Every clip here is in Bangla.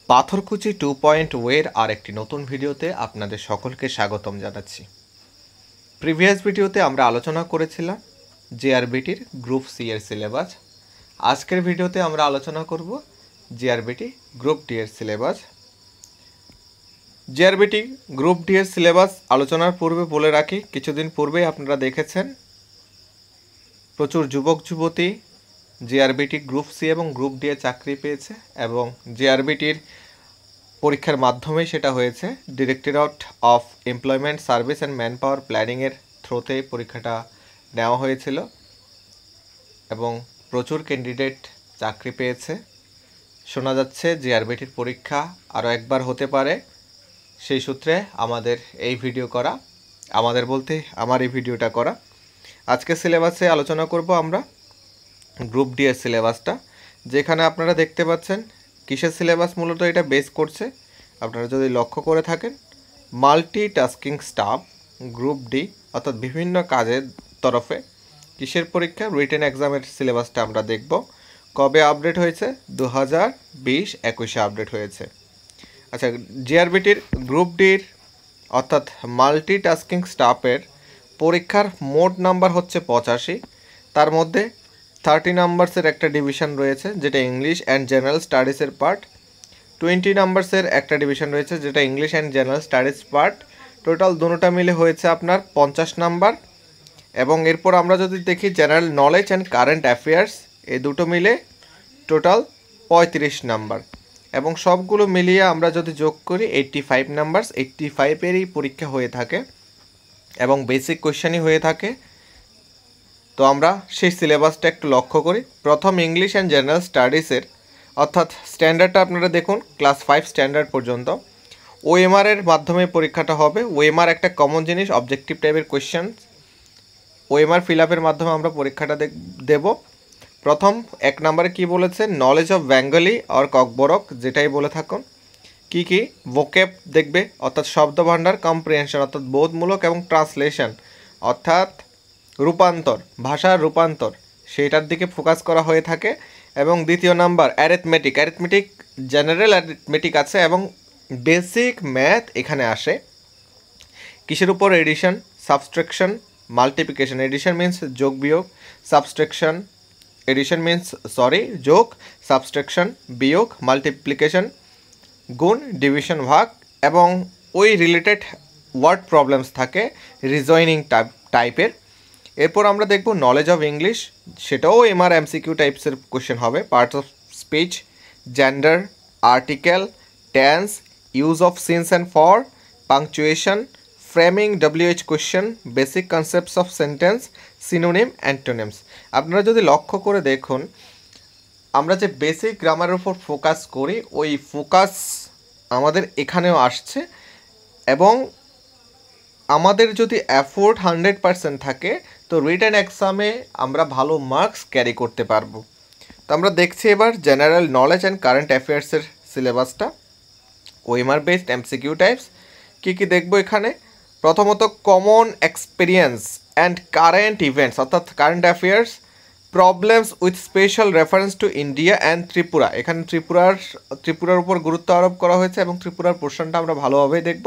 পাথরকুচি 2.0 আর একটি নতুন ভিডিওতে আপনাদের সকলকে স্বাগতম জানাচ্ছি। প্রিভিয়াস ভিডিওতে আমরা আলোচনা করেছিলাম জিআরবিটির গ্রুপ সি এর সিলেবাস। আজকের ভিডিওতে আমরা আলোচনা করব জিআরবিটি গ্রুপ ডি এর সিলেবাস। জিআরবিটি গ্রুপ ডি এর সিলেবাস আলোচনার পূর্বে বলে রাখি, কিছুদিন পূর্বেই আপনারা দেখেছেন প্রচুর যুবক যুবতী জিআরবিটি গ্রুপ সি এবং গ্রুপ ডি এ চাকরি পেয়েছে এবং জিআরবিটির পরীক্ষার মাধ্যমে সেটা হয়েছে। Directorate of employment service and manpower প্ল্যানিংয়ের থ্রুতে পরীক্ষাটা নেওয়া হয়েছিল এবং প্রচুর ক্যান্ডিডেট চাকরি পেয়েছে। শোনা যাচ্ছে জিআরবিটির পরীক্ষা আরও একবার হতে পারে, সেই সূত্রে আমাদের এই ভিডিও করা, আমাদের বলতে আমার এই ভিডিওটা করা। আজকে সিলেবাসে আলোচনা করব আমরা গ্রুপ ডি এর সিলেবাসটা, যেখানে আপনারা দেখতে পাচ্ছেন কিসের সিলেবাস মূলত এটা বেস করছে। আপনারা যদি লক্ষ্য করে থাকেন, মাল্টিটাস্কিং স্টাফ গ্রুপ ডি, অর্থাৎ বিভিন্ন কাজের তরফে কিসের পরীক্ষা, রিটেন এক্সামের সিলেবাসটা আমরা দেখব। কবে আপডেট হয়েছে? 2020-21 আপডেট হয়েছে। আচ্ছা, জিআরবিটির গ্রুপ ডির অর্থাৎ মাল্টিটাস্কিং স্টাফের পরীক্ষার মোট নাম্বার হচ্ছে 85। তার মধ্যে 30 নাম্বারসের একটা ডিভিশন রয়েছে যেটা ইংলিশ অ্যান্ড জেনারেল স্টাডিজের পার্ট, 20 নাম্বারসের একটা ডিভিশন রয়েছে যেটা English and general studies part. Total দুটোটা মিলে হয়েছে আপনার 50 নাম্বার। এবং এরপর আমরা যদি দেখি general knowledge and current affairs, এই দুটো মিলে টোটাল 35 নাম্বার। এবং সবগুলো মিলিয়ে আমরা যদি যোগ করি 85 নাম্বারস, 85-এরই পরীক্ষা হয়ে থাকে এবং বেসিক কোয়েশ্চেনই হয়ে থাকে। তো আমরা সেই সিলেবাসটা একটু লক্ষ্য করি। প্রথম ইংলিশ অ্যান্ড জেনারেল স্টাডিজের অর্থাৎ স্ট্যান্ডার্ডটা আপনারা দেখুন, ক্লাস 5 স্ট্যান্ডার্ড পর্যন্ত ওএমআরের মাধ্যমে পরীক্ষাটা হবে। ওএমআর একটা কমন জিনিস, অবজেক্টিভ টাইপের কোয়েশ্চেন। ওএমআর ফিল আপের মাধ্যমে আমরা পরীক্ষাটা দেব। প্রথম 1 নম্বরে কি বলেছে, নলেজ অফ বেঙ্গলি আর ককবরক, যেটাই বলে থাকুন। কি কি ভোকেব দেখবে, অর্থাৎ শব্দভাণ্ডার, কম্প্রিহেনশন অর্থাৎ বোধমূলক এবং ট্রান্সলেশন অর্থাৎ রূপান্তর, ভাষার রূপান্তর, সেইটার দিকে ফোকাস করা হয়ে থাকে। এবং দ্বিতীয় নাম্বার অ্যারিথমেটিক জেনারেল অ্যারিথমেটিক আছে এবং বেসিক ম্যাথ এখানে আসে। কিসের উপর? Addition, subtraction, multiplication. Addition means যোগ বিয়োগ, সাবস্ট্রাকশন, এডিশন মিন্স যোগ, সাবস্ট্রাকশন বিয়োগ, মাল্টিপ্লিকেশন গুণ, ডিভিশন ভাগ, এবং ওই রিলেটেড ওয়ার্ড প্রবলেমস থাকে রিজয়নিং টাইপের। এরপর আমরা দেখব নলেজ অফ ইংলিশ, সেটাও এমআর এমসিকিউ টাইপসের কোয়েশ্চেন হবে। Parts of speech, gender, article, tense, use of since and for, punctuation, framing, WH question, basic concepts of sentence, synonym, antonyms. আপনারা যদি লক্ষ্য করে দেখুন, আমরা যে বেসিক গ্রামারের উপর ফোকাস করি, ওই ফোকাস আমাদের এখানেও আসছে। এবং আমাদের যদি এফোর্ট 100% থাকে তো রিটেন এক্সামে আমরা ভালো মার্কস ক্যারি করতে পারবো। তো আমরা দেখছি এবার জেনারেল নলেজ অ্যান্ড কারেন্ট অ্যাফেয়ার্সের সিলেবাসটা, ওএমআর বেসড এমসিকিউ টাইপস। কী কী দেখবো এখানে? প্রথমত common experience and current events অর্থাৎ current affairs, problems with special reference to India and Tripura. এখানে ত্রিপুরার উপর গুরুত্ব আরোপ করা হয়েছে এবং ত্রিপুরার পোর্শনটা আমরা ভালোভাবেই দেখব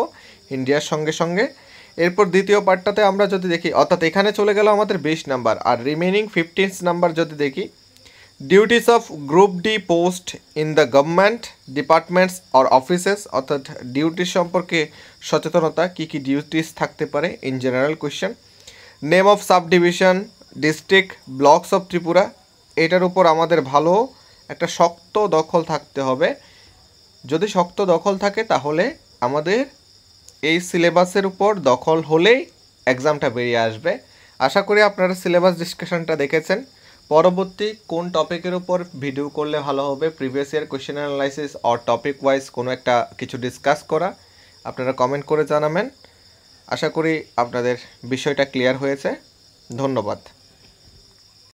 ইন্ডিয়ার সঙ্গে সঙ্গে। এরপর দ্বিতীয় পার্টটাতে আমরা যদি দেখি, অর্থাৎ এখানে চলে গেল আমাদের 20 নাম্বার, আর রিমেনিং 15 নাম্বার যদি দেখি, duties of group D post in the government departments or offices, অর্থাৎ ডিউটিস সম্পর্কে সচেতনতা, কী কী ডিউটিস থাকতে পারে in general question. Name of sub division, district, blocks of Tripura, এটার উপর আমাদের ভালো একটা শক্ত দখল থাকতে হবে। যদি শক্ত দখল থাকে তাহলে আমাদের এই সিলেবাসের উপর দখল হলেই এক্সামটা বেরিয়ে আসবে। আশা করি আপনারা সিলেবাস ডিসকাশনটা দেখেছেন। পরবর্তী কোন টপিকের উপর ভিডিও করলে ভালো হবে, previous year question analysis or topic wise কোনো একটা কিছু ডিসকাস করা, আপনারা কমেন্ট করে জানাবেন। আশা করি আপনাদের বিষয়টা ক্লিয়ার হয়েছে। ধন্যবাদ।